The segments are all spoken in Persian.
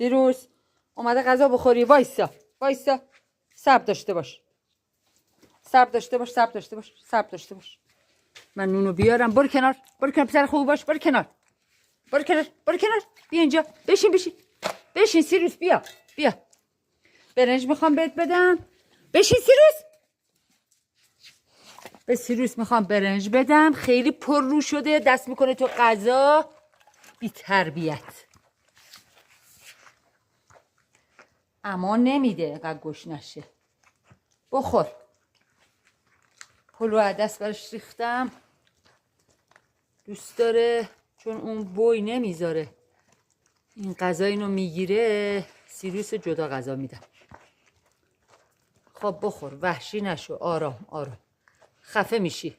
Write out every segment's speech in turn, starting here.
سیروس اومده غذا بخوری. وایسا وایسا. صبر داشته باش. صبر داشته باش. صبر داشته باش. صبر داشته باش. من نونو بیارم. برو کنار. برو کنار پسر خوب باش. برو کنار. برو کنار. برو کنار. بیا اینجا. بشین بشین. بشین سیروس بیا. بیا. برنج میخوام بهت بدم. بشین سیروس. به سیروس میخوام برنج بدم. خیلی پر رو شده. دست میکنه تو غذا. بی تربیت. اما نمیده اینقدر گوش نشه. بخور. پلو عدس برش ریختم. دوست داره چون اون بوی نمیذاره این غذا اینو میگیره. سیروس جدا غذا میدم. خب بخور. وحشی نشو. آرام آرام. خفه میشی.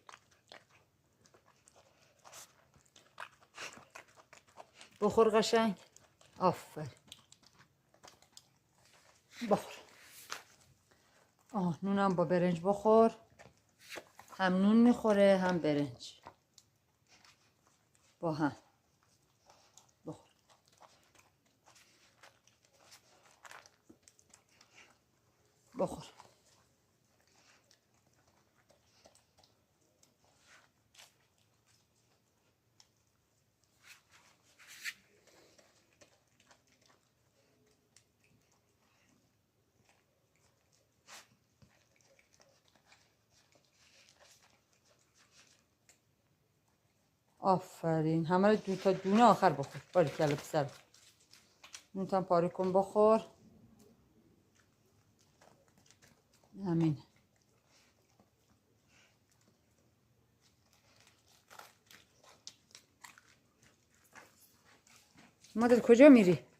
بخور قشنگ. آفرین. بخور. نونم با برنج بخور. هم نون میخوره هم برنج با هم. بخور. بخور. آفرین. همه رو دو تا دونه آخر بخور. باریکلا پسر. نون تا پاره کن بخور. همین. مادر کجا میری؟